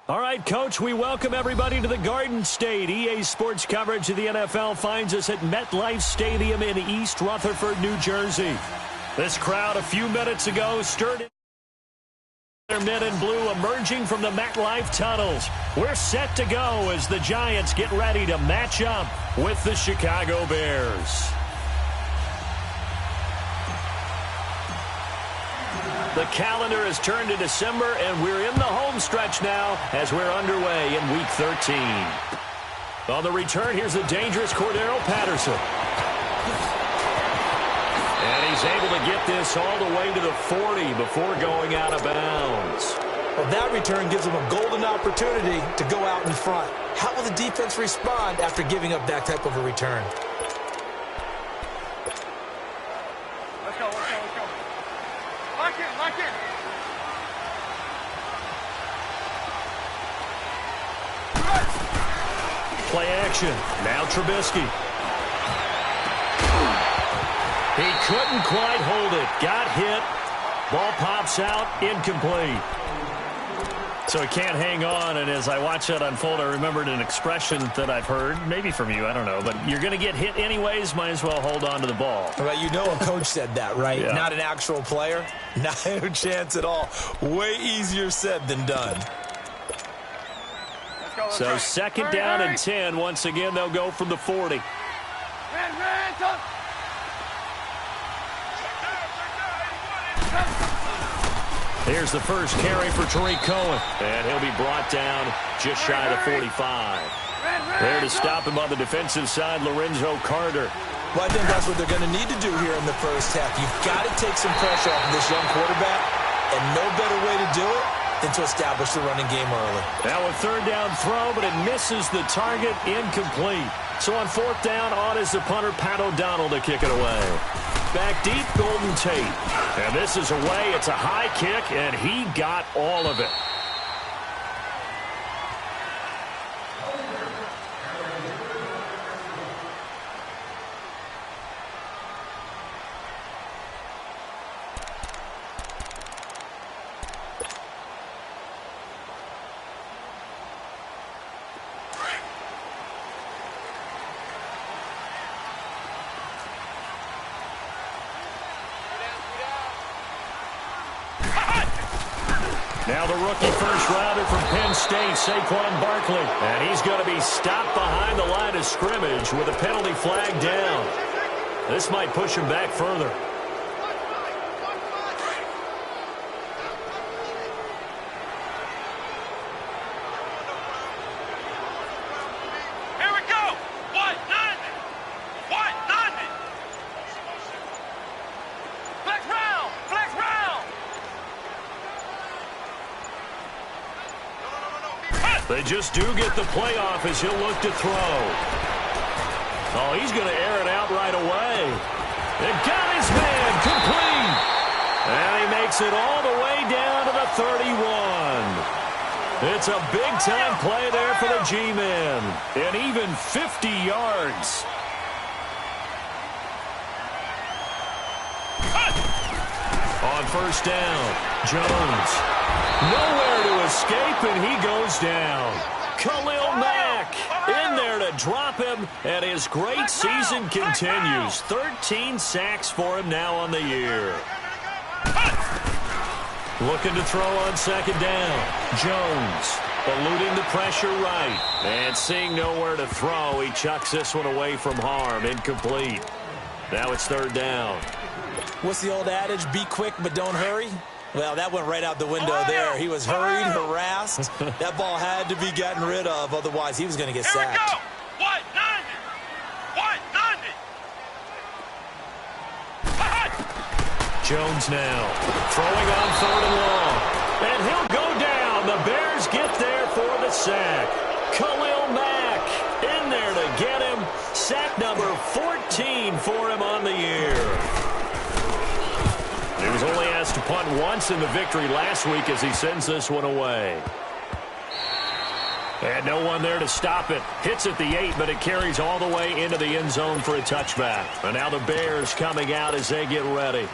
All right, Coach, we welcome everybody to the Garden State. EA Sports coverage of the NFL finds us at MetLife Stadium in East Rutherford, New Jersey. This crowd a few minutes ago stirred in their men in blue emerging from the MetLife tunnels. We're set to go as the Giants get ready to match up with the Chicago Bears. The calendar has turned to December, and we're in the home stretch now as we're underway in Week 13. On the return, here's the dangerous Cordero Patterson. And he's able to get this all the way to the 40 before going out of bounds. Well, that return gives them a golden opportunity to go out in front. How will the defense respond after giving up that type of a return? Play action. Now Trubisky. He couldn't quite hold it. Got hit. Ball pops out. Incomplete. So he can't hang on, and as I watch that unfold, I remembered an expression that I've heard, maybe from you, I don't know, but you're going to get hit anyways, might as well hold on to the ball. Well, you know a coach said that, right? Yeah. Not an actual player. Not a chance at all. Way easier said than done. So second down and 10. Once again, they'll go from the 40. Here's the first carry for Tariq Cohen. And he'll be brought down just shy of the 45. There to stop him on the defensive side, Lorenzo Carter. Well, I think that's what they're going to need to do here in the first half. You've got to take some pressure off of this young quarterback, and no better way to do it than to establish the running game early. Now a third down throw, but it misses the target, incomplete. So on fourth down, on is the punter, Pat O'Donnell, to kick it away. Back deep, Golden Tate. And this is away. It's a high kick, and he got all of it. Now the rookie first-rounder from Penn State, Saquon Barkley. And he's going to be stopped behind the line of scrimmage with a penalty flag down. This might push him back further. They just do get the playoff as he'll look to throw. Oh, he's going to air it out right away. It got his man complete. And he makes it all the way down to the 31. It's a big-time play there for the G-men. And even 50 yards. On first down, Jones. Nowhere to escape, and he goes down. Khalil Mack in there to drop him, and his great season continues. 13 sacks for him now on the year. Looking to throw on second down. Jones eluding the pressure right. And seeing nowhere to throw, he chucks this one away from harm. Incomplete. Now it's third down. What's the old adage? Be quick, but don't hurry. Well, that went right out the window there. He was hurried, harassed. That ball had to be gotten rid of. Otherwise, he was going to get sacked. Here we go. 190. Jones now throwing on third and long. And he'll go down. The Bears get there for the sack. Khalil Mack in there to get him. Sack number 14 for him on the year. He was only asked to punt once in the victory last week as he sends this one away. And no one there to stop it. Hits at the 8, but it carries all the way into the end zone for a touchback. And now the Bears coming out as they get ready.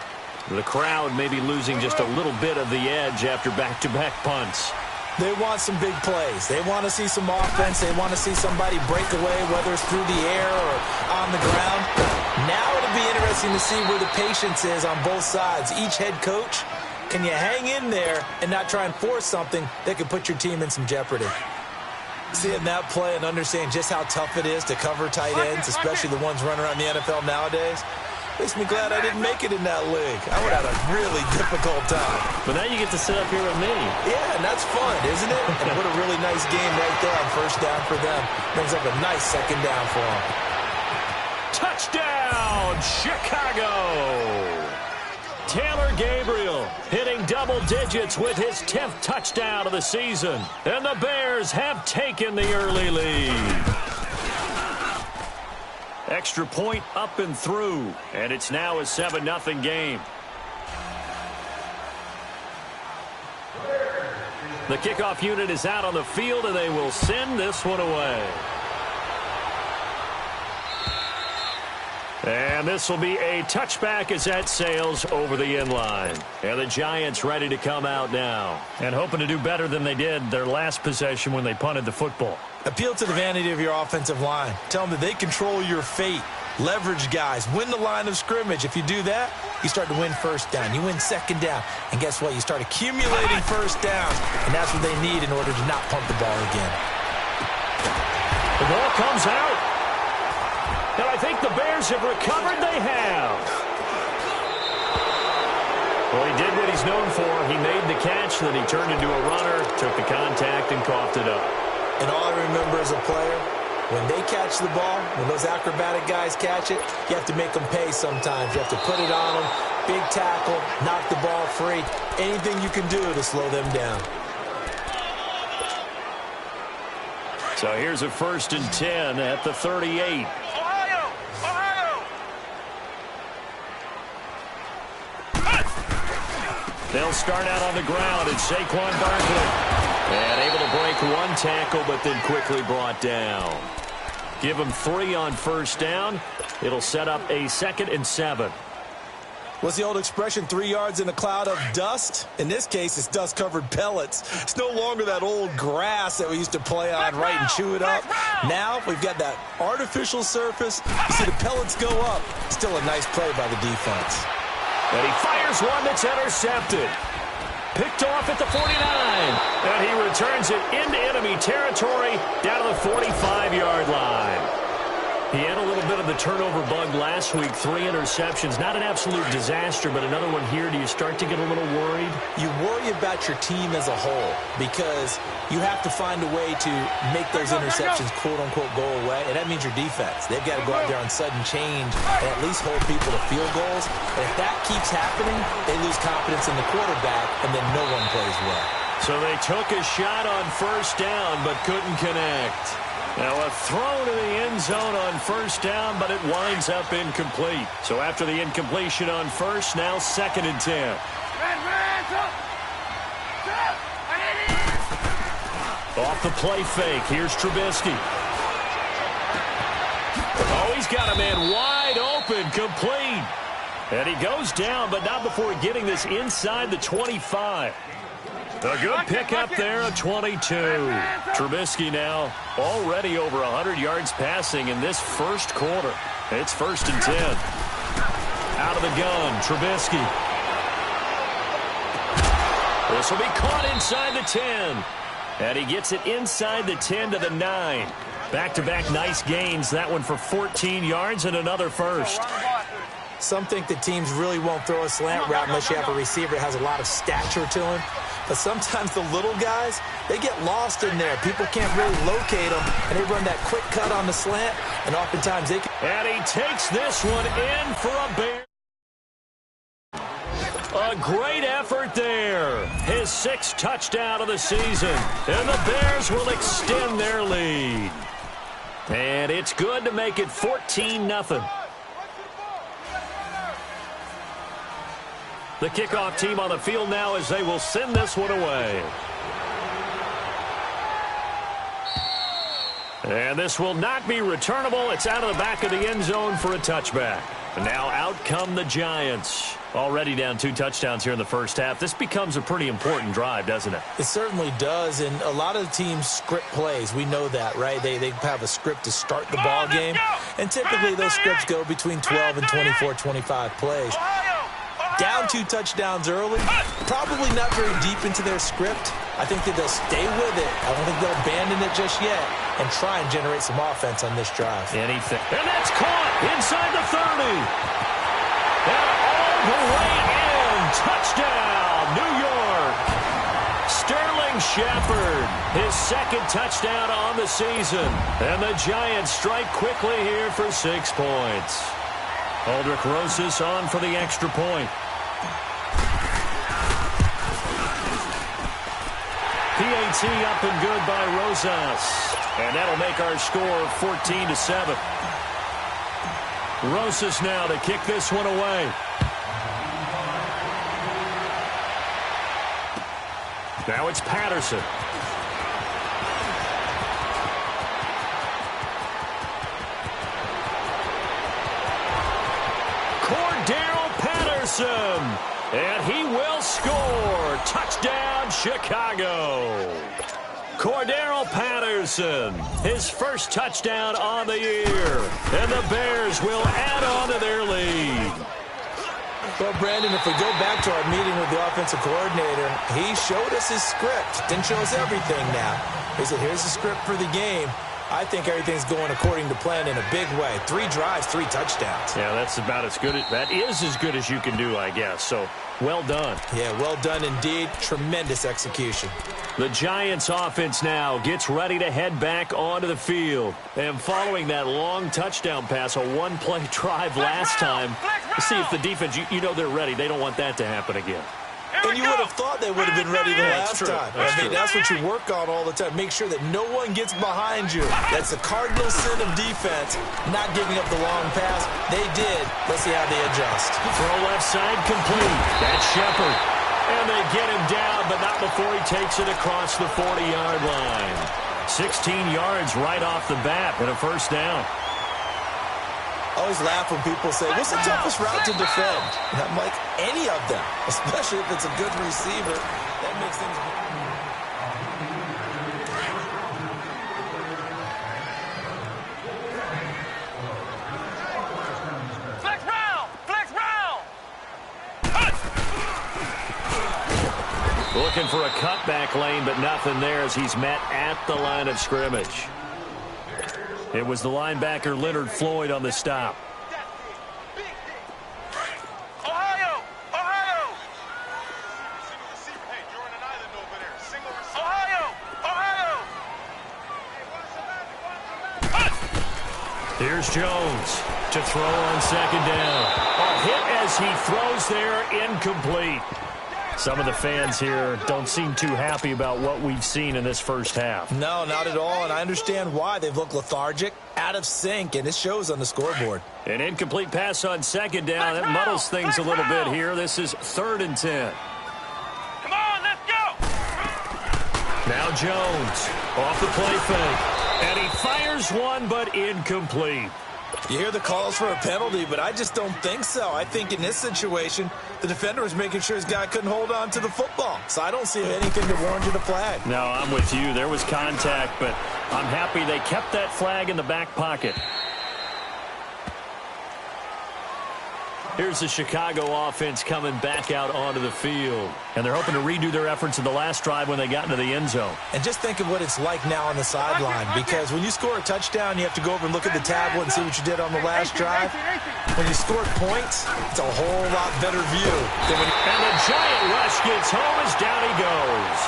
The crowd may be losing just a little bit of the edge after back-to-back punts. They want some big plays. They want to see some offense. They want to see somebody break away, whether it's through the air or on the ground. Now it'll be interesting to see where the patience is on both sides. Each head coach, can you hang in there and not try and force something that could put your team in some jeopardy? Seeing that play and understanding just how tough it is to cover tight ends, especially the ones running around the NFL nowadays, makes me glad I didn't make it in that league. I would have had a really difficult time. But now you get to sit up here with me. Yeah, and that's fun, isn't it? And what a really nice game right there on first down for them. Brings up a nice second down for them. Touchdown, Chicago! Taylor Gabriel hitting double digits with his 10th touchdown of the season. And the Bears have taken the early lead. Extra point up and through. And it's now a 7-0 game. The kickoff unit is out on the field, and they will send this one away. And this will be a touchback as that sails over the inline. And the Giants ready to come out now and hoping to do better than they did their last possession when they punted the football. Appeal to the vanity of your offensive line. Tell them that they control your fate. Leverage guys. Win the line of scrimmage. If you do that, you start to win first down. You win second down. And guess what? You start accumulating first downs. And that's what they need in order to not punt the ball again. The ball comes out. And I think the Bears have recovered. They have. Well, he did what he's known for. He made the catch, then he turned into a runner, took the contact, and coughed it up. And all I remember as a player, when they catch the ball, when those acrobatic guys catch it, you have to make them pay sometimes. You have to put it on them, big tackle, knock the ball free. Anything you can do to slow them down. So here's a 1st and 10 at the 38. They'll start out on the ground. It's Saquon Barkley. And able to break one tackle, but then quickly brought down. Give him 3 on first down. It'll set up a 2nd and 7. What's the old expression, 3 yards in a cloud of dust? In this case, it's dust-covered pellets. It's no longer that old grass that we used to play on, right, and chew it up. Now we've got that artificial surface. You see the pellets go up. Still a nice play by the defense. And he fires one that's intercepted. Picked off at the 49. And he returns it into enemy territory down to the 45-yard line. He had a little bit of the turnover bug last week. 3 interceptions. Not an absolute disaster, but another one here. Do you start to get a little worried? You worry about your team as a whole because you have to find a way to make those interceptions, quote-unquote, go away. And that means your defense. They've got to go out there on sudden change and at least hold people to field goals. And if that keeps happening, they lose confidence in the quarterback, and then no one plays well. So they took a shot on first down, but couldn't connect. Now a throw to the end zone on first down, but it winds up incomplete. So after the incompletion on first, now 2nd and 10. Off the play fake, here's Trubisky. Oh, he's got a man wide open, complete. And he goes down, but not before getting this inside the 25. A good pickup there at 22. Trubisky now already over 100 yards passing in this first quarter. It's 1st and 10. Out of the gun, Trubisky. This will be caught inside the 10. And he gets it inside the 10 to the 9. Back-to-back nice gains. That one for 14 yards and another first. Some think that teams really won't throw a slant route unless you have a receiver that has a lot of stature to him. But sometimes the little guys, they get lost in there. People can't really locate them, and they run that quick cut on the slant, and oftentimes they can. And he takes this one in for a Bear. A great effort there. His 6th touchdown of the season. And the Bears will extend their lead. And it's good to make it 14-0. The kickoff team on the field now as they will send this one away. And this will not be returnable. It's out of the back of the end zone for a touchback. And now out come the Giants. Already down 2 touchdowns here in the first half. This becomes a pretty important drive, doesn't it? It certainly does, and a lot of the teams script plays. We know that, right? They have a script to start the ball game, and typically those scripts go between 12 and 24, 25 plays. Down 2 touchdowns early, probably not very deep into their script. I think that they'll stay with it. I don't think they'll abandon it just yet and try and generate some offense on this drive. Anything. And that's caught inside the 30. And all the way in. Touchdown, New York. Sterling Shepard, his second touchdown on the season. And the Giants strike quickly here for 6 points. Aldrich Rosas on for the extra point. PAT up and good by Rosas. And that'll make our score 14-7. Rosas now to kick this one away. Now it's Patterson. Cordero Patterson. And he will score. Touchdown, Chicago. Cordero Patterson, his first touchdown on the year. And the Bears will add on to their lead. Well, Brandon, if we go back to our meeting with the offensive coordinator, he showed us his script. Didn't show us everything now. He said, here's the script for the game. I think everything's going according to plan in a big way. 3 drives, 3 touchdowns. Yeah, that's about as good. That is as good as you can do, I guess. So, well done. Yeah, well done indeed. Tremendous execution. The Giants offense now gets ready to head back onto the field. And following that long touchdown pass, a 1-play drive last time, see if the defense, you know they're ready. They don't want that to happen again. And you would have thought they would have been ready the last time. That's what you work on all the time. Make sure that no one gets behind you. That's the cardinal sin of defense, not giving up the long pass. They did. Let's see how they adjust. Throw left side complete. That's Shepard. And they get him down, but not before he takes it across the 40-yard line. 16 yards right off the bat and a first down. I always laugh when people say, what's the toughest route to defend? And I'm like, any of them, especially if it's a good receiver. That makes things... Flex round! Flex round! Looking for a cutback lane, but nothing there as he's met at the line of scrimmage. It was the linebacker Leonard Floyd on the stop. Ohio! Ohio! Hey, you're on an island over there. Single receiver. Ohio! Ohio! Here's Jones to throw on second down. A hit as he throws there, incomplete. Some of the fans here don't seem too happy about what we've seen in this first half. No, not at all, and I understand why. They've looked lethargic, out of sync, and it shows on the scoreboard. An incomplete pass on second down. That muddles things a little bit here. This is 3rd and 10. Come on, let's go! Now Jones off the play fake. And he fires one, but incomplete. You hear the calls for a penalty, but I just don't think so. I think in this situation, the defender was making sure his guy couldn't hold on to the football. So I don't see anything that warranted a flag. No, I'm with you. There was contact, but I'm happy they kept that flag in the back pocket. Here's the Chicago offense coming back out onto the field. And they're hoping to redo their efforts in the last drive when they got into the end zone. And just think of what it's like now on the sideline, because when you score a touchdown, you have to go over and look at the tablet and see what you did on the last drive. When you score points, it's a whole lot better view. And the giant rush gets home as down he goes.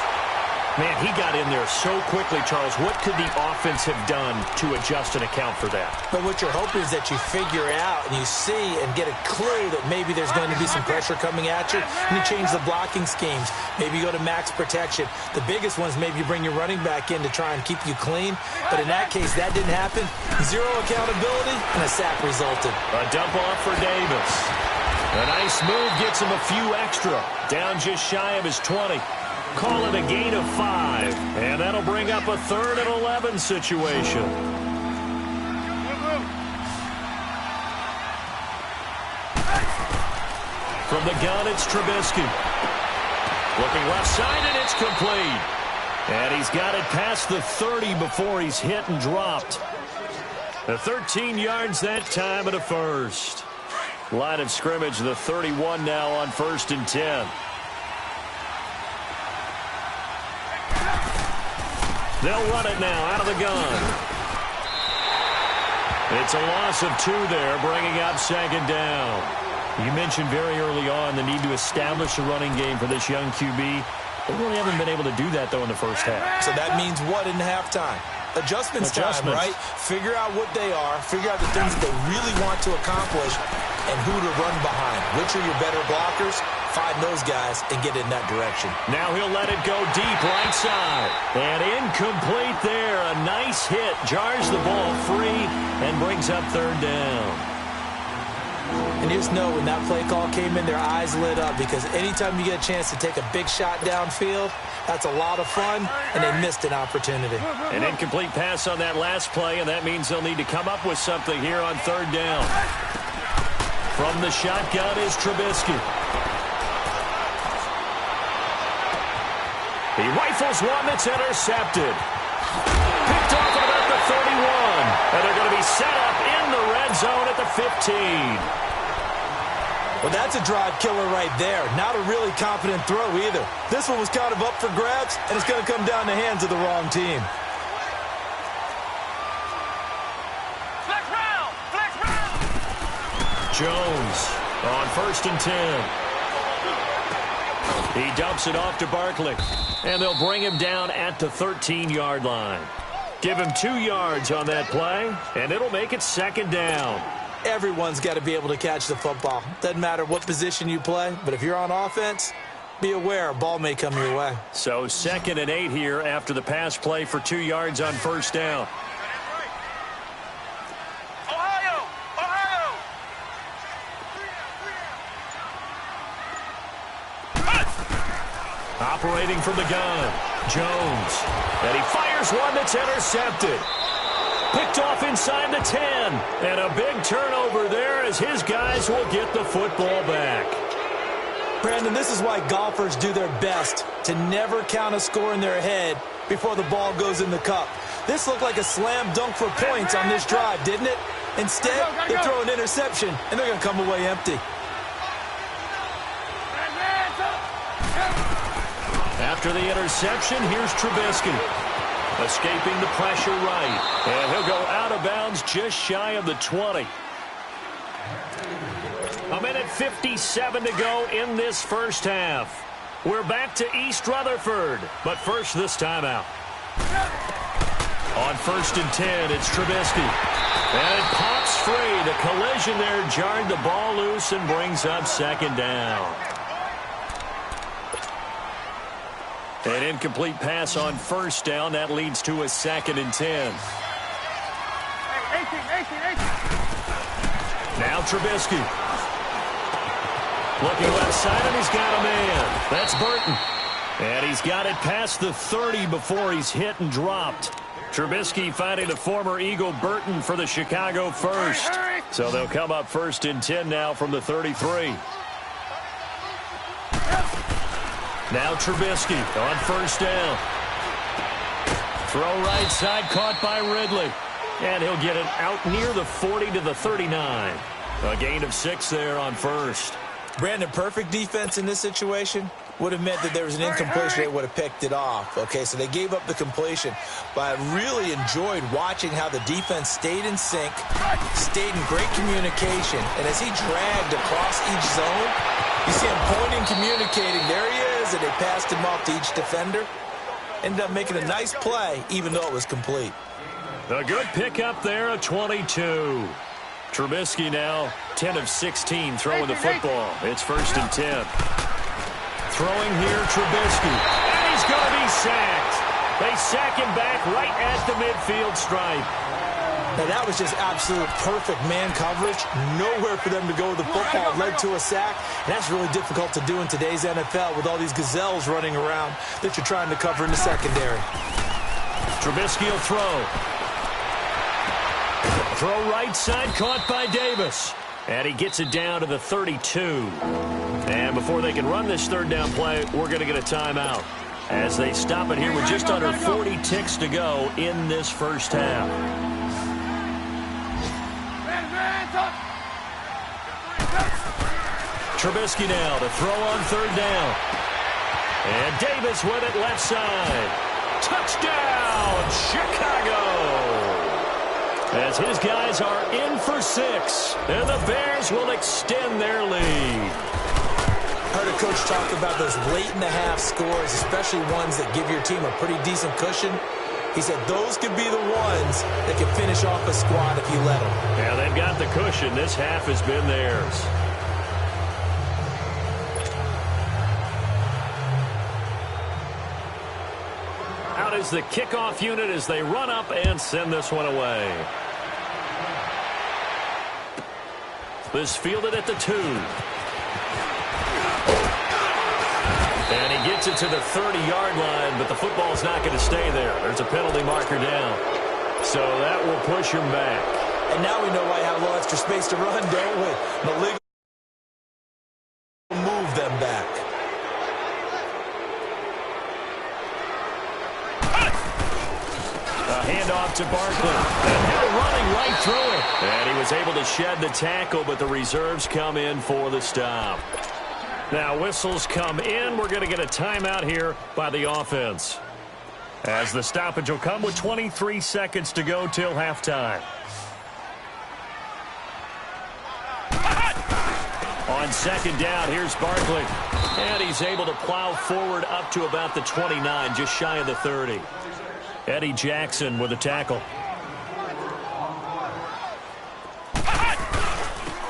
Man, he got in there so quickly, Charles. What could the offense have done to adjust and account for that? But what you're hoping is that you figure out and you see and get a clue that maybe there's going to be some pressure coming at you, and you change the blocking schemes. Maybe you go to max protection. The biggest one is maybe you bring your running back in to try and keep you clean. But in that case, that didn't happen. 0 accountability, and a sack resulted. A dump off for Davis. A nice move gets him a few extra. Down just shy of his 20. Call it a gain of 5. And that'll bring up a 3rd and 11 situation. From the gun, it's Trubisky. Looking left side, and it's complete. And he's got it past the 30 before he's hit and dropped. The 13 yards that time at a first. Line of scrimmage, the 31 now on 1st and 10. They'll run it now out of the gun. It's a loss of 2 there, bringing up 2nd down. You mentioned very early on the need to establish a running game for this young QB. They really haven't been able to do that, though, in the first half. So that means what in halftime? Adjustments time, right? Figure out what they are, figure out the things that they really want to accomplish, and who to run behind. Which are your better blockers? Find those guys and get in that direction. Now he'll let it go deep right side. And incomplete there. A nice hit. Jars the ball free and brings up 3rd down. And you just know when that play call came in, their eyes lit up, because anytime you get a chance to take a big shot downfield, that's a lot of fun, and they missed an opportunity. An incomplete pass on that last play, and that means they'll need to come up with something here on 3rd down. From the shotgun is Trubisky. He rifles one that's intercepted. Picked off at about the 31. And they're going to be set up in the red zone at the 15. Well, that's a drive killer right there. Not a really confident throw either. This one was kind of up for grabs, and it's going to come down the hands of the wrong team. Flex round! Flex round! Jones on 1st and 10. He dumps it off to Barkley. And they'll bring him down at the 13-yard line. Give him 2 yards on that play, and it'll make it 2nd down. Everyone's got to be able to catch the football. Doesn't matter what position you play, but if you're on offense, be aware a ball may come your way. So 2nd and 8 here after the pass play for 2 yards on 1st down. Ohio! Ohio! Operating from the gun, Jones. And he fires one that's intercepted. Picked off inside the 10. And a big turnover there as his guys will get the football back. Brandon, this is why golfers do their best to never count a score in their head before the ball goes in the cup. This looked like a slam dunk for points on this drive, didn't it? Instead, they throw an interception, and they're going to come away empty. After the interception, here's Trubisky. Escaping the pressure right. And he'll go out of bounds just shy of the 20. 1:57 to go in this first half. We're back to East Rutherford. But first, this timeout. On 1st and 10, it's Trubisky. And it pops free. The collision there jarred the ball loose and brings up 2nd down. An incomplete pass on 1st down. That leads to a 2nd and 10. Now Trubisky. Looking left side, and he's got a man. That's Burton. And he's got it past the 30 before he's hit and dropped. Trubisky finding the former Eagle Burton for the Chicago first. So they'll come up 1st and 10 now from the 33. Now Trubisky on 1st down. Throw right side, caught by Ridley. And he'll get it out near the 40 to the 39. A gain of 6 there on 1st. Brandon, perfect defense in this situation would have meant that there was an incompletion. They would have picked it off. Okay, so they gave up the completion. But I really enjoyed watching how the defense stayed in sync, stayed in great communication. And as he dragged across each zone, you see him pointing, communicating. There he is, and they passed him off to each defender. Ended up making a nice play, even though it was complete. A good pickup there, a 22. Trubisky now 10 of 16 throwing the football. It's 1st and 10. Throwing here, Trubisky. And he's going to be sacked. They sack him back right at the midfield stripe. Now, that was just absolute perfect man coverage. Nowhere for them to go with the football. Led to a sack. And that's really difficult to do in today's NFL with all these gazelles running around that you're trying to cover in the secondary. Trubisky will throw. Throw right side, caught by Davis. And he gets it down to the 32. And before they can run this third down play, we're going to get a timeout as they stop it here with just under 40 ticks to go in this first half. Trubisky now to throw on third down. And Davis with it left side. Touchdown, Chicago! As his guys are in for 6, and the Bears will extend their lead. Heard a coach talk about those late-in-the-half scores, especially ones that give your team a pretty decent cushion. He said those could be the ones that can finish off a squad if you let them. Yeah, they've got the cushion. This half has been theirs. Out is the kickoff unit as they run up and send this one away. This fielded at the 2. And he gets it to the 30-yard line, but the football's not going to stay there. There's a penalty marker down. So that will push him back. And now we know why I have a little extra space to run, don't we? The league will move them back. A handoff to Barkley. And Hill running right through it. And he was able to shed the tackle, but the reserves come in for the stop. Now whistles come in. We're going to get a timeout here by the offense. As the stoppage will come with 23 seconds to go till halftime. On second down, here's Barkley. And he's able to plow forward up to about the 29, just shy of the 30. Eddie Jackson with a tackle.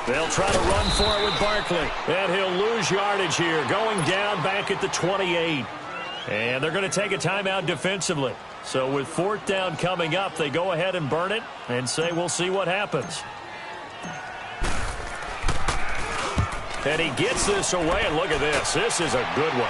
They'll try to run for it with Barkley. And he'll lose yardage here, going down back at the 28. And they're going to take a timeout defensively. So with fourth down coming up, they go ahead and burn it and say we'll see what happens. And he gets this away, and look at this. This is a good one.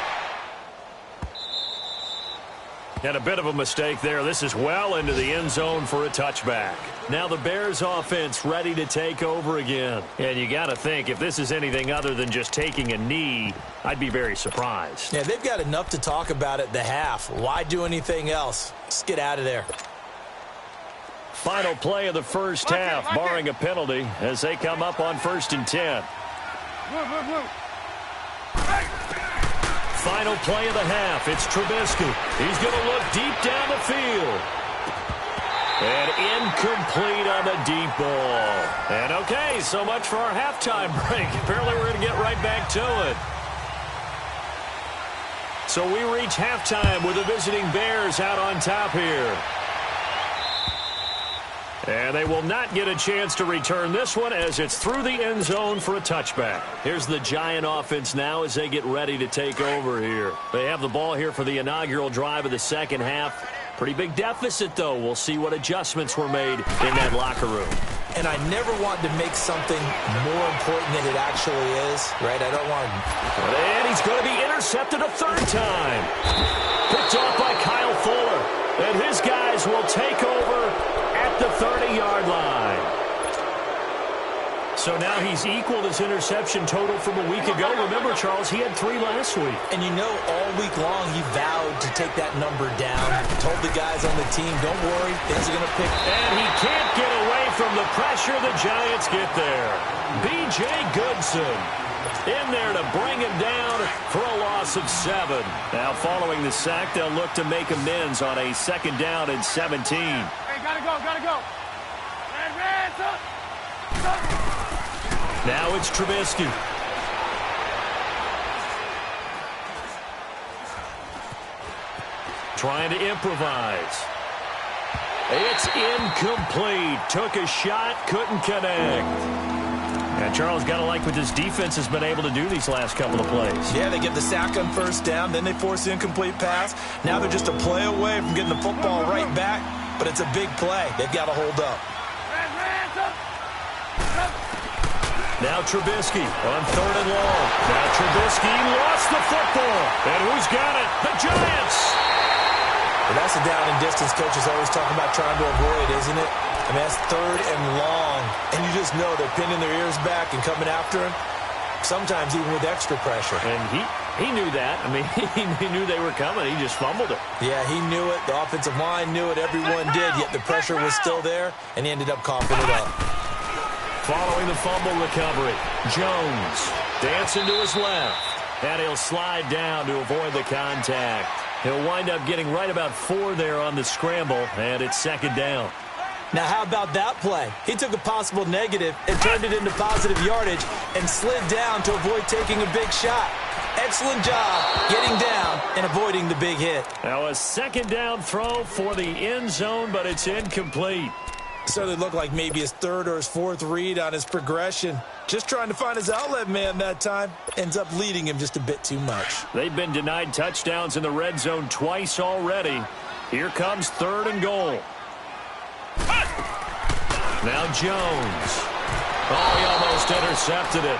And a bit of a mistake there. This is well into the end zone for a touchback. Now the Bears offense ready to take over again. And you got to think, if this is anything other than just taking a knee, I'd be very surprised. Yeah, they've got enough to talk about at the half. Why do anything else? Just get out of there. Final play of the first half, barring a penalty, as they come up on 1st and 10. Final play of the half. It's Trubisky. He's going to look deep down the field. And incomplete on the deep ball. And okay, so much for our halftime break. Apparently we're going to get right back to it. So we reach halftime with the visiting Bears out on top here. And they will not get a chance to return this one as it's through the end zone for a touchback. Here's the Giant offense now as they get ready to take over here. They have the ball here for the inaugural drive of the second half. Pretty big deficit, though. We'll see what adjustments were made in that locker room. And I never want to make something more important than it actually is, right? I don't want to... And he's going to be intercepted a third time. Picked off by Kyle Fuller. And his guys will take over at the 30-yard line. So now he's equaled his interception total from a week ago. Remember, Charles, he had 3 last week. And you know, all week long he vowed to take that number down. Told the guys on the team, don't worry, things are going to pick. And he can't get away from the pressure. The Giants get there. B.J. Goodson in there to bring him down for a loss of 7. Now following the sack, they'll look to make amends on a 2nd down and 17. Hey, gotta go, gotta go. Hands up. Now it's Trubisky. Trying to improvise. It's incomplete. Took a shot, couldn't connect. And Charles, got to like what this defense has been able to do these last couple of plays. Yeah, they get the sack on 1st down, then they force the incomplete pass. Now they're just a play away from getting the football right back, but it's a big play. They've got to hold up. Now Trubisky on 3rd and long. Now Trubisky lost the football. And who's got it? The Giants. Well, that's the down and distance coaches always talking about trying to avoid, isn't it? I mean, that's 3rd and long. And you just know they're pinning their ears back and coming after him. sometimes even with extra pressure. And he knew that. I mean, he knew they were coming. He just fumbled it. Yeah, he knew it. The offensive line knew it. Everyone did, yet the pressure was still there, and he ended up coughing it up. Following the fumble recovery, Jones dancing to his left, and he'll slide down to avoid the contact. He'll wind up getting right about 4 there on the scramble, and it's second down. Now, how about that play? He took a possible negative and turned it into positive yardage and slid down to avoid taking a big shot. Excellent job getting down and avoiding the big hit. Now a second down throw for the end zone, but it's incomplete. Certainly looked like maybe his third or his fourth read on his progression. Just trying to find his outlet man that time. Ends up leading him just a bit too much. They've been denied touchdowns in the red zone twice already. Here comes 3rd and goal. Now Jones. Oh, he almost intercepted it.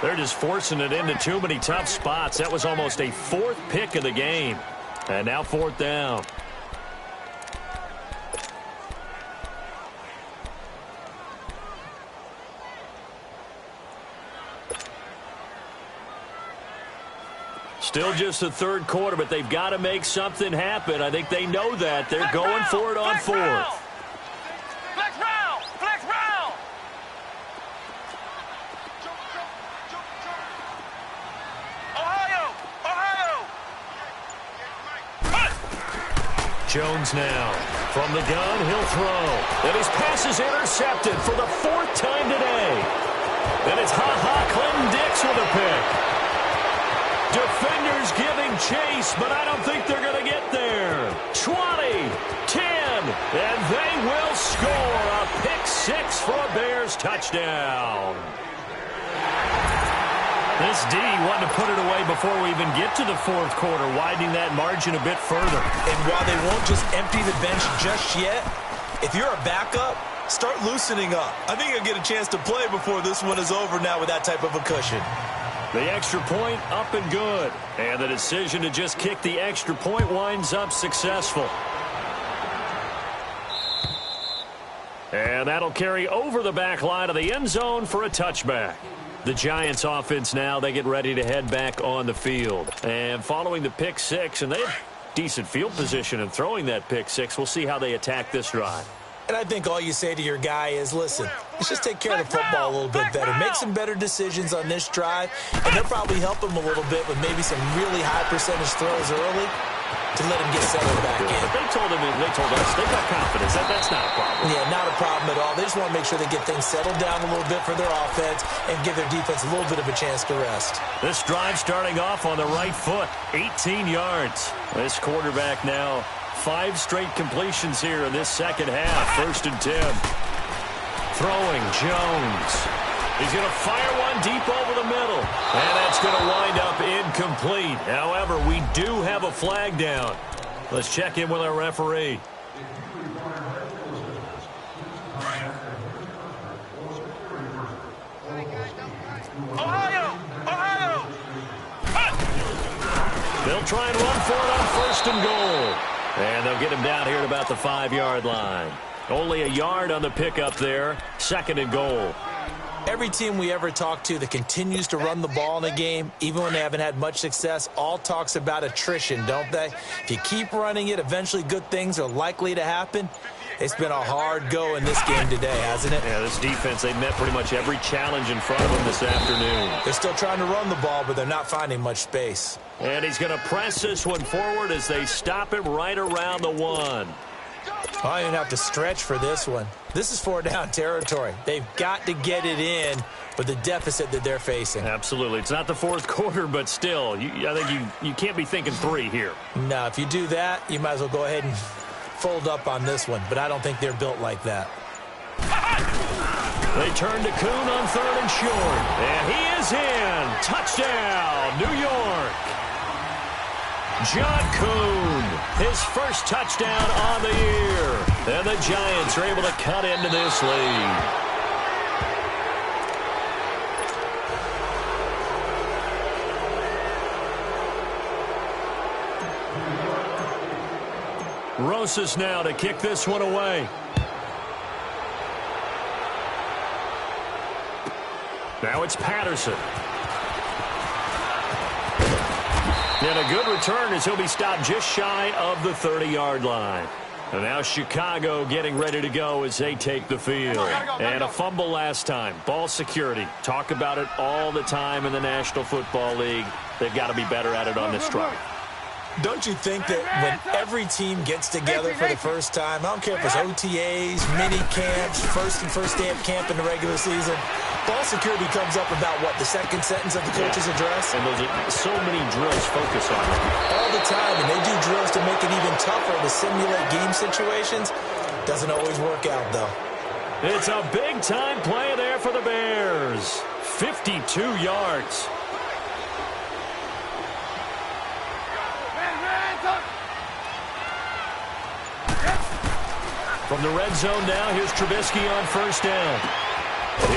They're just forcing it into too many tough spots. That was almost a 4th pick of the game. And now 4th down. Still just the 3rd quarter, but they've got to make something happen. I think they know that. They're going for it on 4th. Flex round! Flex round! Ohio! Ohio! Jones now. From the gun, he'll throw. And his pass is intercepted for the 4th time today. And it's Clinton Dix with a pick. Defenders giving chase, but I don't think they're going to get there. 20, 10, and they will score a pick 6 for a Bears touchdown. This D wanted to put it away before we even get to the 4th quarter, widening that margin a bit further. And while they won't just empty the bench just yet, if you're a backup, start loosening up. I think you'll get a chance to play before this one is over now with that type of a cushion. The extra point up and good. And the decision to just kick the extra point winds up successful. And that'll carry over the back line of the end zone for a touchback. The Giants offense now, they get ready to head back on the field. And following the pick 6, and they have decent field position in throwing that pick 6, we'll see how they attack this drive. And I think all you say to your guy is, listen, let's just take care of the football a little bit better. Make some better decisions on this drive, and they'll probably help him a little bit with maybe some really high percentage throws early to let him get settled back in. But they told us they've got confidence. That's not a problem. Yeah, not a problem at all. They just want to make sure they get things settled down a little bit for their offense and give their defense a little bit of a chance to rest. This drive starting off on the right foot, 18 yards. This quarterback now 5 straight completions here in this second half. 1st and 10. Throwing, Jones. He's going to fire one deep over the middle. And that's going to wind up incomplete. However, we do have a flag down. Let's check in with our referee. Ohio! Ohio! They'll try and run for it on 1st and goal. And they'll get him down here at about the 5-yard line. Only a yard on the pickup there. 2nd and goal. Every team we ever talk to that continues to run the ball in a game, even when they haven't had much success, all talks about attrition, don't they? If you keep running it, eventually good things are likely to happen. It's been a hard go in this game today, hasn't it? Yeah, this defense, they met pretty much every challenge in front of them this afternoon. They're still trying to run the ball, but they're not finding much space. And he's going to press this one forward as they stop him right around the 1. I don't even have to stretch for this one. This is 4-down territory. They've got to get it in with the deficit that they're facing. Absolutely. It's not the 4th quarter, but still, I think you can't be thinking 3 here. No, if you do that, you might as well go ahead and fold up on this one, but I don't think they're built like that. They turn to Kuhn on 3rd and short, and he is in. Touchdown, New York. John Kuhn, his first touchdown on the year, and the Giants are able to cut into this lead. Rosas now to kick this one away. Now it's Patterson. And a good return as he'll be stopped just shy of the 30-yard line. And now Chicago getting ready to go as they take the field. And a fumble last time. Ball security. Talk about it all the time in the National Football League. They've got to be better at it on this drive. Don't you think that when every team gets together for the first time, I don't care if it's OTAs, mini camps, first day of camp in the regular season, ball security comes up about what, the second sentence of the coach's address? And those are so many drills focus on it. All the time, and they do drills to make it even tougher to simulate game situations. Doesn't always work out, though. It's a big-time play there for the Bears. 52 yards. From the red zone now, here's Trubisky on first down.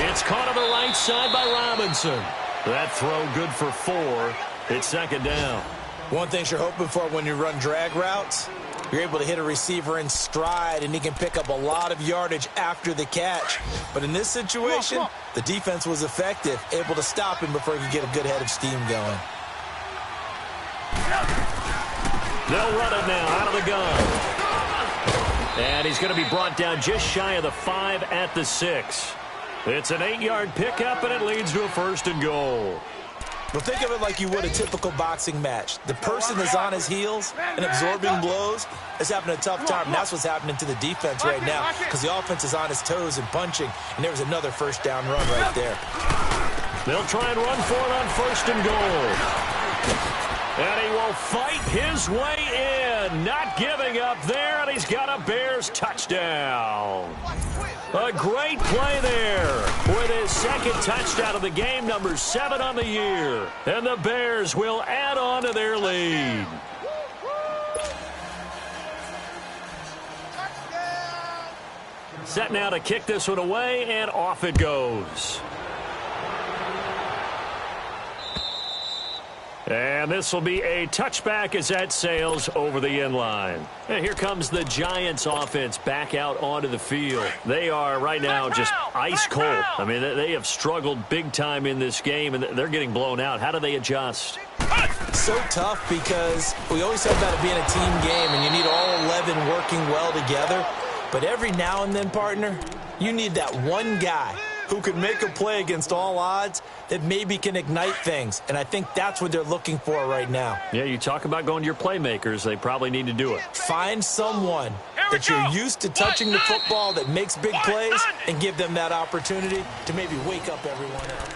It's caught on the right side by Robinson. That throw good for 4. It's second down. One thing you're hoping for when you run drag routes, you're able to hit a receiver in stride, and he can pick up a lot of yardage after the catch. But in this situation, the defense was effective, able to stop him before he could get a good head of steam going. They'll run it now out of the gun. And he's going to be brought down just shy of the 5 at the 6. It's an 8-yard pickup, and it leads to a 1st and goal. Well, think of it like you would a typical boxing match. The person is on his heels and absorbing blows is having a tough time. And that's what's happening to the defense right now because the offense is on his toes and punching. And there was another first down run right there. They'll try and run for it on 1st and goal. And he will fight his way in. Not giving up there, and he's got a Bears touchdown. A great play there with his second touchdown of the game, number 7 on the year. And the Bears will add on to their lead. Set now to kick this one away, and off it goes. And this will be a touchback as that sails over the end line. And here comes the Giants offense back out onto the field. They are right now just ice cold. I mean, they have struggled big time in this game, and they're getting blown out. How do they adjust? So tough because we always talk about it being a team game, and you need all 11 working well together. But every now and then, partner, you need that one guy who can make a play against all odds that maybe can ignite things. And I think that's what they're looking for right now. Yeah, you talk about going to your playmakers. They probably need to do it. Find someone that you're used to touching the football that makes big plays and give them that opportunity to maybe wake up everyone else.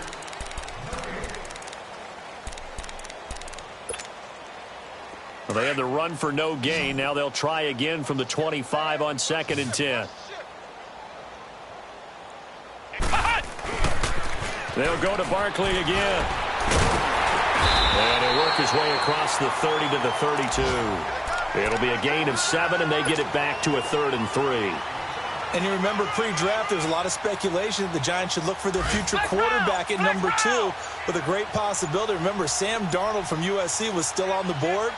Well, they had the run for no gain. Now they'll try again from the 25 on 2nd and 10. They'll go to Barkley again. And he'll work his way across the 30 to the 32. It'll be a gain of 7, and they get it back to a 3rd and 3. And you remember pre-draft, there's a lot of speculation that the Giants should look for their future quarterback at number 2 with a great possibility. Remember, Sam Darnold from USC was still on the board,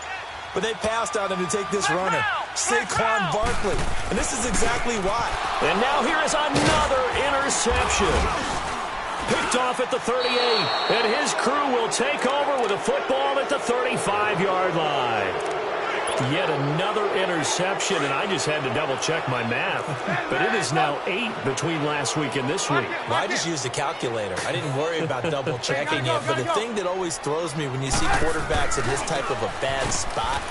but they passed on him to take this runner, Saquon Barkley. And this is exactly why. And now here is another interception. Picked off at the 38, and his crew will take over with a football at the 35-yard line. Yet another interception, and I just had to double-check my math. But it is now 8 between last week and this week. Well, I just used a calculator. I didn't worry about double-checking it. But the thing that always throws me when you see quarterbacks in this type of a bad spot,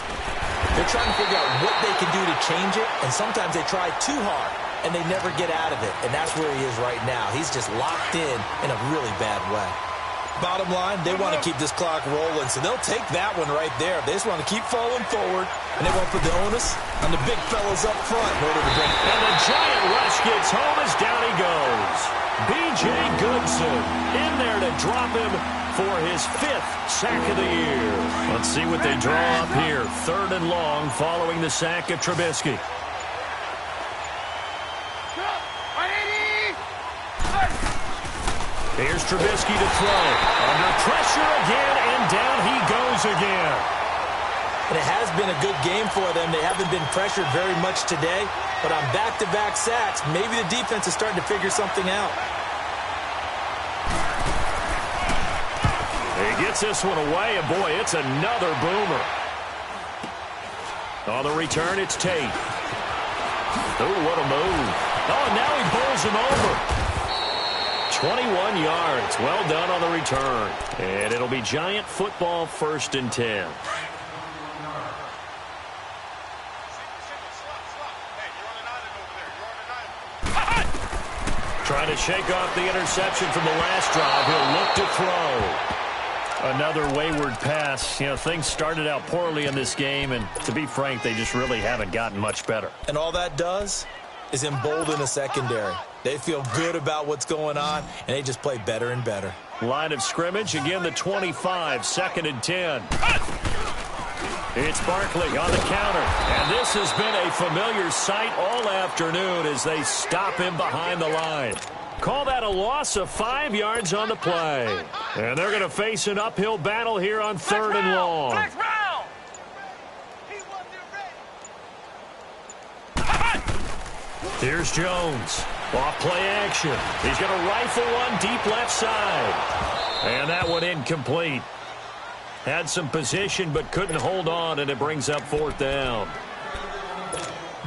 they're trying to figure out what they can do to change it, and sometimes they try too hard, and they never get out of it. And that's where he is right now. He's just locked in a really bad way. Bottom line, they want to keep this clock rolling, so they'll take that one right there. They just want to keep falling forward, and they want to put the onus on the big fellas up front in order to bring it. And the giant rush gets home as down he goes. B.J. Goodson in there to drop him for his 5th sack of the year. Let's see what they draw up here. 3rd and long following the sack of Trubisky. Here's Trubisky to throw. Under pressure again, and down he goes again. And it has been a good game for them. They haven't been pressured very much today, but on back-to-back sacks, maybe the defense is starting to figure something out. He gets this one away, and boy, it's another boomer. On the return, it's Tate. Oh, what a move. Oh, and now he bowls him over. 21 yards. Well done on the return. And it'll be Giant football, 1st and 10. Trying to shake off the interception from the last drive. He'll look to throw. Another wayward pass. You know, things started out poorly in this game, and to be frank, they just really haven't gotten much better. And all that does is embolden a secondary. They feel good about what's going on, and they just play better and better. Line of scrimmage, again the 25, 2nd and 10. It's Barkley on the counter, and this has been a familiar sight all afternoon as they stop him behind the line. Call that a loss of 5 yards on the play. And they're going to face an uphill battle here on 3rd and long. Here's Jones. Off play action. He's going to rifle one deep left side. And that one incomplete. Had some position but couldn't hold on, and it brings up 4th down.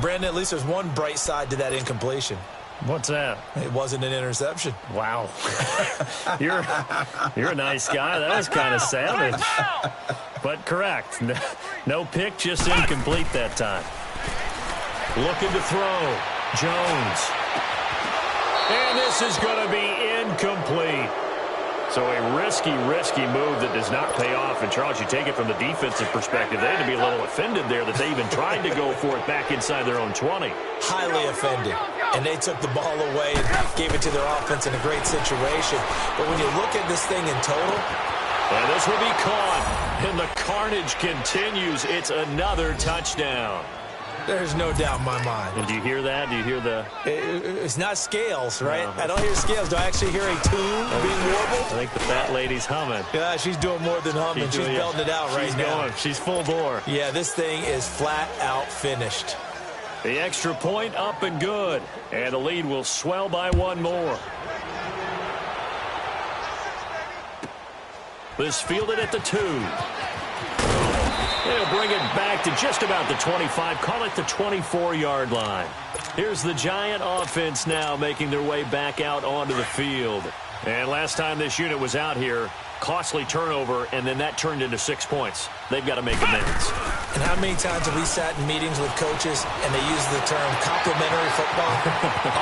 Brandon, at least there's one bright side to that incompletion. What's that? It wasn't an interception. Wow. You're a nice guy. That was kind of savage. But correct. No pick, just incomplete that time. Looking to throw. Jones. And this is going to be incomplete. So a risky move that does not pay off. And, Charles, you take it from the defensive perspective. They had to be a little offended there that they even tried to go for it back inside their own 20. Highly offended. And they took the ball away and gave it to their offense in a great situation. But when you look at this thing in total. And this will be caught. And the carnage continues. It's another touchdown. There's no doubt in my mind. And do you hear that? Do you hear the... It's not scales, right? No. I don't hear scales. Do I actually hear a tune being warbled? I think the fat lady's humming. Yeah, she's doing more than humming. She's belting it out right now. She's full bore. Yeah, this thing is flat out finished. The extra point up and good. And the lead will swell by one more. This fielded at the 2. They'll bring it back to just about the 25. Call it the 24-yard line. Here's the Giant offense now making their way back out onto the field. And last time this unit was out here, costly turnover, and then that turned into 6 points. They've got to make amends. And how many times have we sat in meetings with coaches and they use the term complementary football?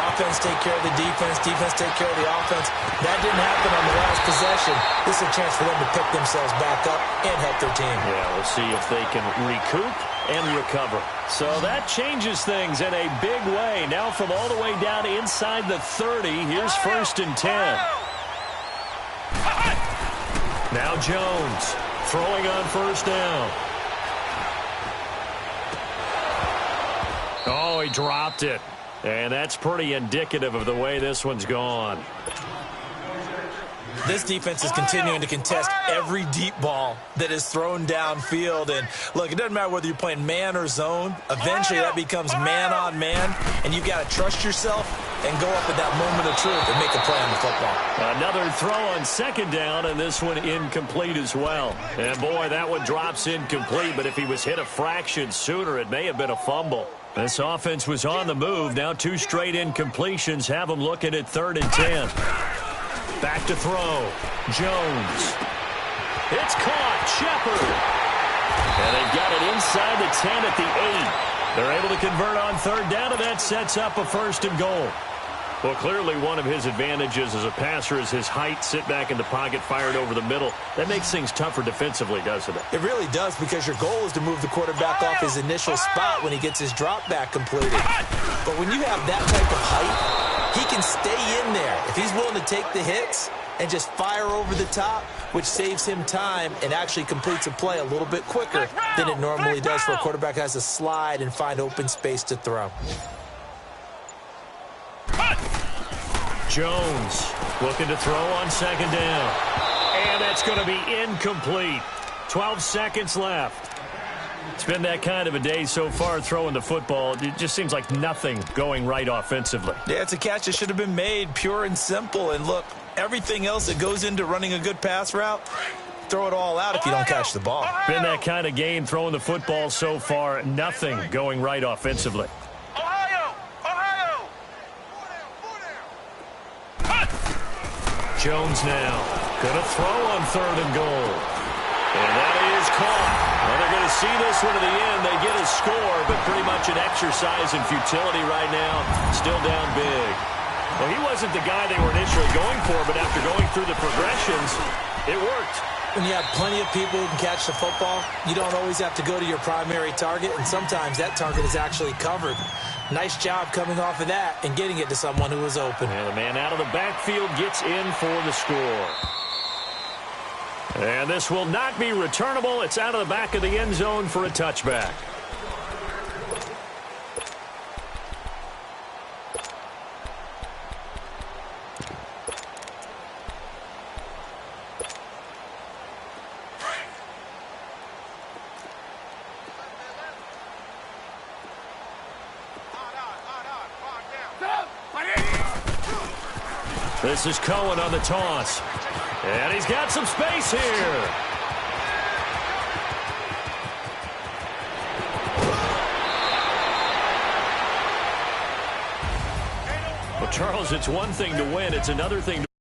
Offense take care of the defense, defense take care of the offense. That didn't happen on the last possession. This is a chance for them to pick themselves back up and help their team. Yeah, we'll see if they can recoup and recover. So that changes things in a big way. Now from all the way down inside the 30, here's 1st and 10. Now Jones throwing on 1st down. Oh, he dropped it. And that's pretty indicative of the way this one's gone. This defense is continuing to contest every deep ball that is thrown downfield. And, look, it doesn't matter whether you're playing man or zone. Eventually that becomes man on man, and you've got to trust yourself and go up at that moment of truth and make a play on the football. Another throw on 2nd down, and this one incomplete as well. And, boy, that one drops incomplete, but if he was hit a fraction sooner, it may have been a fumble. This offense was on the move. Now 2 straight incompletions have them looking at 3rd and 10. Back to throw. Jones. It's caught. Shepard. And they've got it inside the 10 at the 8. They're able to convert on 3rd down, and that sets up a 1st and goal. Well, clearly one of his advantages as a passer is his height, sit back in the pocket, fired over the middle. That makes things tougher defensively, doesn't it? It really does, because your goal is to move the quarterback off his initial spot when he gets his drop back completed. But when you have that type of height, he can stay in there. If he's willing to take the hits and just fire over the top, which saves him time and actually completes a play a little bit quicker than it normally does for a quarterback who has to slide and find open space to throw. Jones looking to throw on 2nd down. And that's going to be incomplete. 12 seconds left. It's been that kind of a day so far throwing the football. It just seems like nothing going right offensively. Yeah, it's a catch that should have been made, pure and simple. And look, everything else that goes into running a good pass route, throw it all out if you don't catch the ball. Been that kind of game throwing the football so far. Nothing going right offensively. Jones now going to throw on 3rd and goal. And that is caught. Well, they're going to see this one to the end. They get a score, but pretty much an exercise in futility right now. Still down big. Well, he wasn't the guy they were initially going for, but after going through the progressions, it worked. When you have plenty of people who can catch the football, you don't always have to go to your primary target, and sometimes that target is actually covered. Nice job coming off of that and getting it to someone who was open. And the man out of the backfield gets in for the score. And this will not be returnable. It's out of the back of the end zone for a touchback. This is Cohen on the toss. And he's got some space here. Well, Charles, it's one thing to win. It's another thing to